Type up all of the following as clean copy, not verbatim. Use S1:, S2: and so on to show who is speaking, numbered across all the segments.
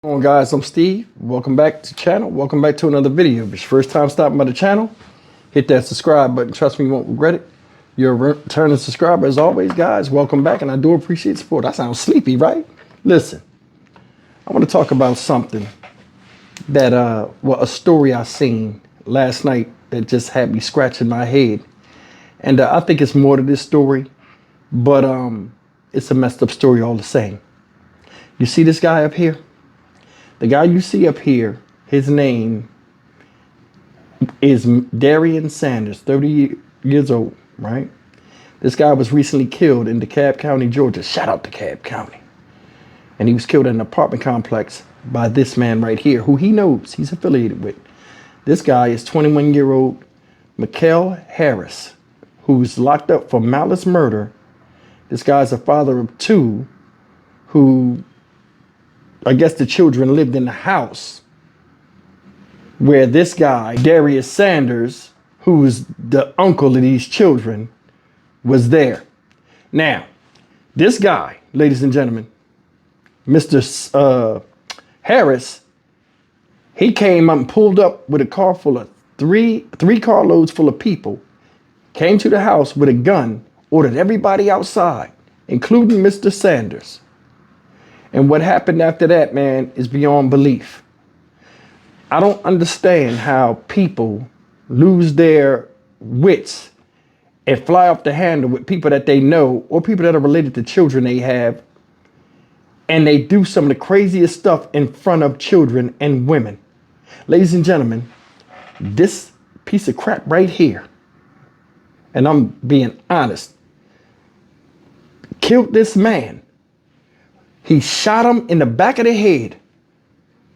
S1: What's going on, guys? I'm Steve. Welcome back to the channel. Welcome back to another video. If it's your first time stopping by the channel, hit that subscribe button. Trust me, you won't regret it. You're a returning subscriber as always, guys. Welcome back, and I do appreciate support. I sound sleepy, right? Listen, I want to talk about something that, a story I seen last night that just had me scratching my head. And I think it's more to this story, but it's a messed up story all the same. You see this guy up here? The guy you see up here, his name is Darian Sanders, 30 years old, right? This guy was recently killed in DeKalb County, Georgia. Shout out DeKalb County. And he was killed in an apartment complex by this man right here, who he knows he's affiliated with. This guy is 21-year-old Michael Harris, who's locked up for malice murder. This guy's a father of two who, I guess the children lived in the house where this guy, Darius Sanders, who's the uncle of these children, was there. Now, this guy, ladies and gentlemen, Mr. Harris, he came up and pulled up with a car full of three carloads full of people, came to the house with a gun, ordered everybody outside, including Mr. Sanders. And what happened after that, man, is beyond belief. I don't understand how people lose their wits and fly off the handle with people that they know or people that are related to children they have. And they do some of the craziest stuff in front of children and women. Ladies and gentlemen, this piece of crap right here, and I'm being honest, killed this man. He shot him in the back of the head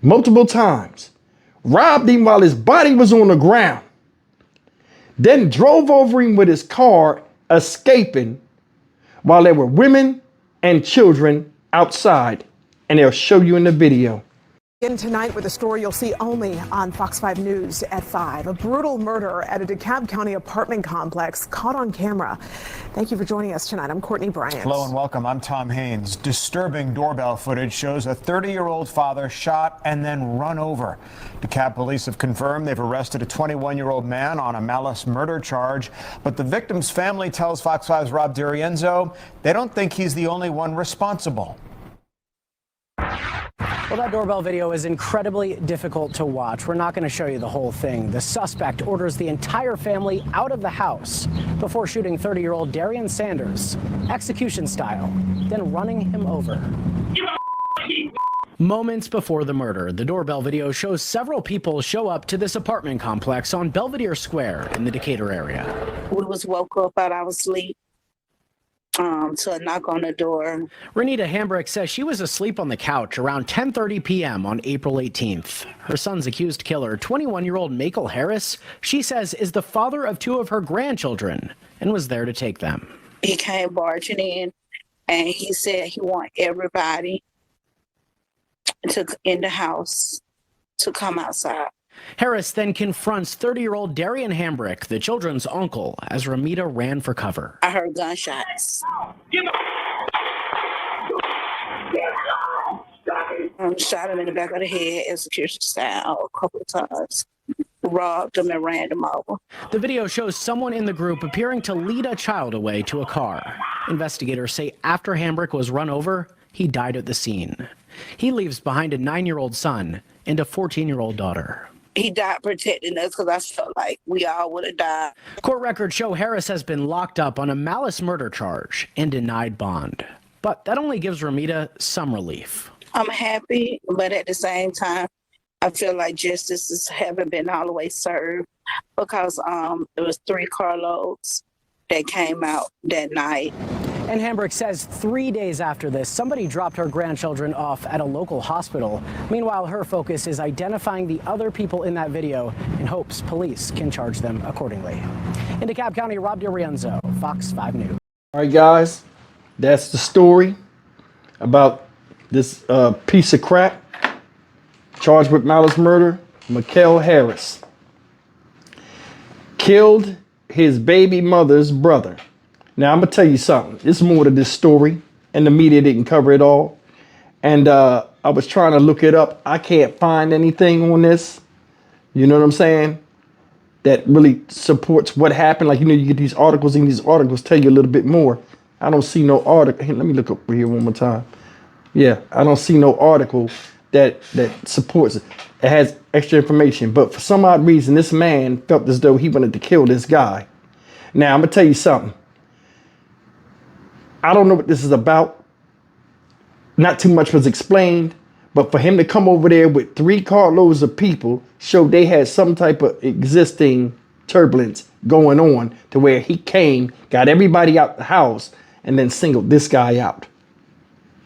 S1: multiple times, robbed him while his body was on the ground, then drove over him with his car, escaping while there were women and children outside. And they'll show you in the video.
S2: In tonight with a story you'll see only on Fox 5 News at 5. A brutal murder at a DeKalb County apartment complex caught on camera. Thank you for joining us tonight. I'm Courtney Bryant.
S3: Hello and welcome. I'm Tom Haynes. Disturbing doorbell footage shows a 30-year-old father shot and then run over. DeKalb police have confirmed they've arrested a 21-year-old man on a malice murder charge. But the victim's family tells Fox 5's Rob DiRienzo they don't think he's the only one responsible.
S4: Well, that doorbell video is incredibly difficult to watch. We're not going to show you the whole thing. The suspect orders the entire family out of the house before shooting 30-year-old Darian Sanders, execution style, then running him over. Moments before the murder, the doorbell video shows several people show up to this apartment complex on Belvedere Square in the Decatur area.
S5: We was woke up out of our sleep to a knock on the door.
S4: Renita Hambrick says she was asleep on the couch around 10:30 p.m. on April 18th. Her son's accused killer, 21-year-old Michael Harris, she says is the father of two of her grandchildren and was there to take them.
S5: He came barging in and he said he want everybody in the house to come outside.
S4: Harris then confronts 30-year-old Darian Hambrick, the children's uncle, as Ramita ran for cover.
S5: I heard gunshots. Shot him in the back of the head, execution style, a couple of times. Robbed him and ran him over.
S4: The video shows someone in the group appearing to lead a child away to a car. Investigators say after Hambrick was run over, he died at the scene. He leaves behind a 9-year-old son and a 14-year-old daughter.
S5: He died protecting us because I felt like we all would have died.
S4: Court records show Harris has been locked up on a malice murder charge and denied bond. But that only gives Ramita some relief.
S5: I'm happy, but at the same time, I feel like justice haven't been all the way served because there was 3 carloads that came out that night.
S4: And Hambrick says 3 days after this, somebody dropped her grandchildren off at a local hospital. Meanwhile, her focus is identifying the other people in that video in hopes police can charge them accordingly. In DeKalb County, Rob DiRienzo, Fox 5 News.
S1: All right, guys, that's the story about this piece of crap charged with malice murder, Michael Harris. Killed his baby mother's brother. Now, I'm going to tell you something. There's more to this story, and the media didn't cover it all. And I was trying to look it up. I can't find anything on this. You know what I'm saying? That really supports what happened. Like, you know, you get these articles and these articles tell you a little bit more. I don't see no article. Hey, let me look up here one more time. Yeah, I don't see no article that supports it. It has extra information. But for some odd reason, this man felt as though he wanted to kill this guy. Now, I'm going to tell you something. I don't know what this is about. Not too much was explained. But for him to come over there with 3 carloads of people showed they had some type of existing turbulence going on to where he came, got everybody out the house, and then singled this guy out.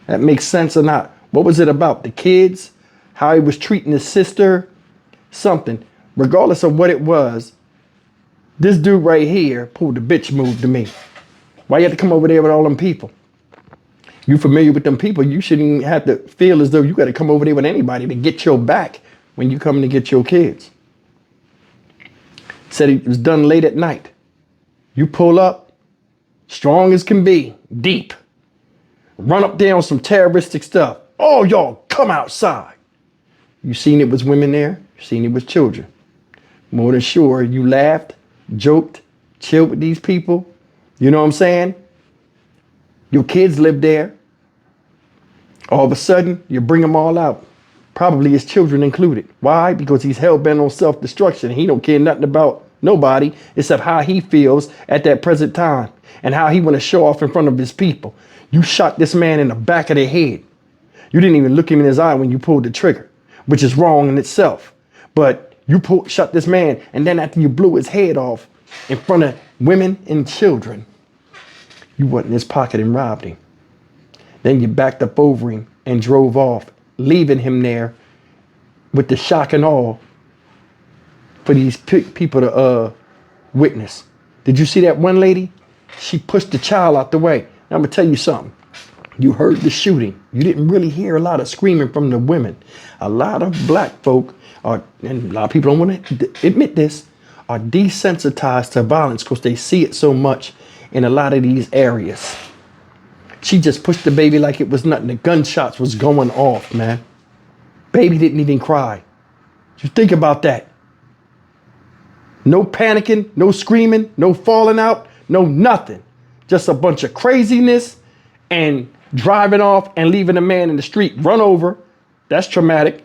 S1: That makes sense or not? What was it about? The kids? How he was treating his sister? Something. Regardless of what it was, this dude right here pulled the bitch move to me. Why you have to come over there with all them people? You familiar with them people, you shouldn't even have to feel as though you got to come over there with anybody to get your back when you come to get your kids. Said it was done late at night. You pull up, strong as can be, deep. Run up there on some terroristic stuff. Oh, y'all, come outside. You seen it was women there. You seen it was children. More than sure, you laughed, joked, chilled with these people. You know what I'm saying? Your kids live there. All of a sudden, you bring them all out. Probably his children included. Why? Because he's hell-bent on self-destruction. He don't care nothing about nobody except how he feels at that present time and how he want to show off in front of his people. You shot this man in the back of the head. You didn't even look him in his eye when you pulled the trigger, which is wrong in itself. But you shot this man, and then after you blew his head off in front of women and children, you went in his pocket and robbed him. Then you backed up over him and drove off, leaving him there with the shock and awe for these people to witness. Did you see that one lady? She pushed the child out the way. Now I'm gonna tell you something. You heard the shooting. You didn't really hear a lot of screaming from the women. A lot of black folk are, and a lot of people don't want to admit this, are desensitized to violence because they see it so much in a lot of these areas. She just pushed the baby like it was nothing. The gunshots was going off, man. Baby didn't even cry. Just think about that. No panicking, no screaming, no falling out, no nothing. Just a bunch of craziness and driving off and leaving a man in the street run over. That's traumatic,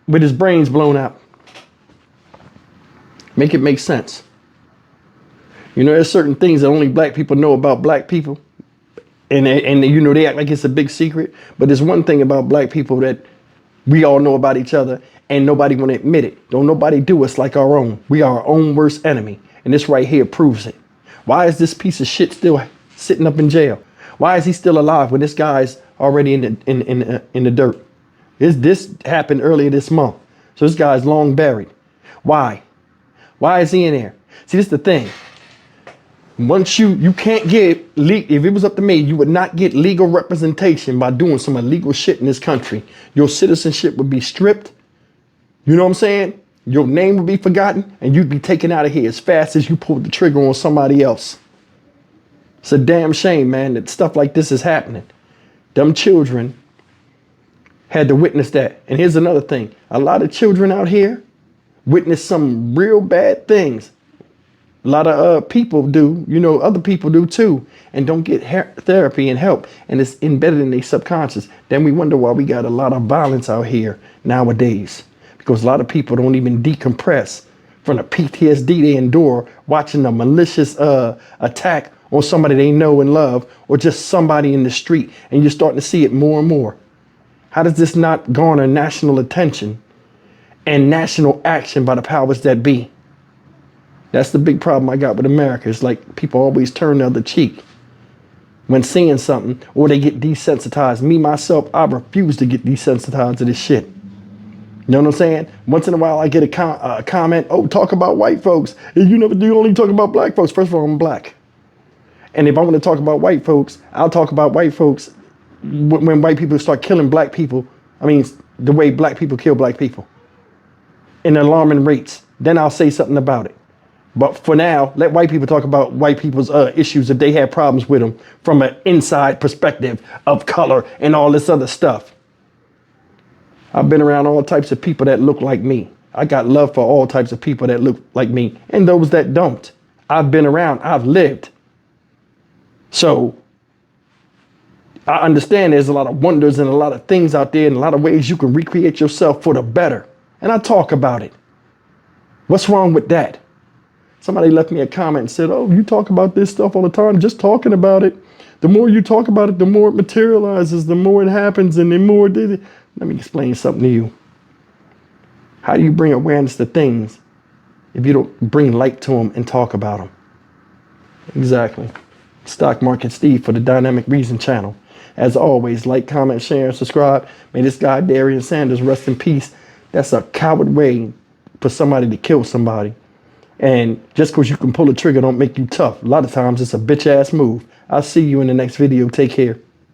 S1: with his brains blown out. Make it make sense. You know, there's certain things that only black people know about black people. And you know, they act like it's a big secret. But there's one thing about black people that we all know about each other and nobody want to admit it. Don't nobody do us like our own. We are our own worst enemy. And this right here proves it. Why is this piece of shit still sitting up in jail? Why is he still alive when this guy's already in the dirt? This happened earlier this month. So this guy's long buried. Why? Why is he in there? See, this is the thing. Once you can't get, if it was up to me, you would not get legal representation by doing some illegal shit in this country. Your citizenship would be stripped. You know what I'm saying? Your name would be forgotten and you'd be taken out of here as fast as you pulled the trigger on somebody else. It's a damn shame, man, that stuff like this is happening. Them children had to witness that. And here's another thing. A lot of children out here witness some real bad things. A lot of people do, you know, other people do too, and don't get therapy and help. And it's embedded in their subconscious. Then we wonder why we got a lot of violence out here nowadays. Because a lot of people don't even decompress from the PTSD they endure watching a malicious attack on somebody they know and love, or just somebody in the street. And you're starting to see it more and more. How does this not garner national attention and national action by the powers that be? That's the big problem I got with America. It's like people always turn the other cheek when seeing something, or they get desensitized. Me, myself, I refuse to get desensitized to this shit. You know what I'm saying? Once in a while I get a comment, oh, talk about white folks. You only talk about black folks. First of all, I'm black. And if I want to talk about white folks, I'll talk about white folks when white people start killing black people. I mean, the way black people kill black people in alarming rates. Then I'll say something about it. But for now, let white people talk about white people's issues if they have problems with them from an inside perspective of color and all this other stuff. I've been around all types of people that look like me. I got love for all types of people that look like me and those that don't. I've been around, I've lived. So I understand there's a lot of wonders and a lot of things out there and a lot of ways you can recreate yourself for the better. And I talk about it. What's wrong with that? Somebody left me a comment and said, oh, you talk about this stuff all the time, just talking about it. The more you talk about it, the more it materializes, the more it happens, and the more did it. Let me explain something to you. How do you bring awareness to things if you don't bring light to them and talk about them? Exactly. Stock Market Steve for the Dynamic Reason channel. As always, like, comment, share, and subscribe. May this guy, Darian Sanders, rest in peace. That's a coward way for somebody to kill somebody. And just because you can pull a trigger don't make you tough. A lot of times it's a bitch ass move. I'll see you in the next video. Take care.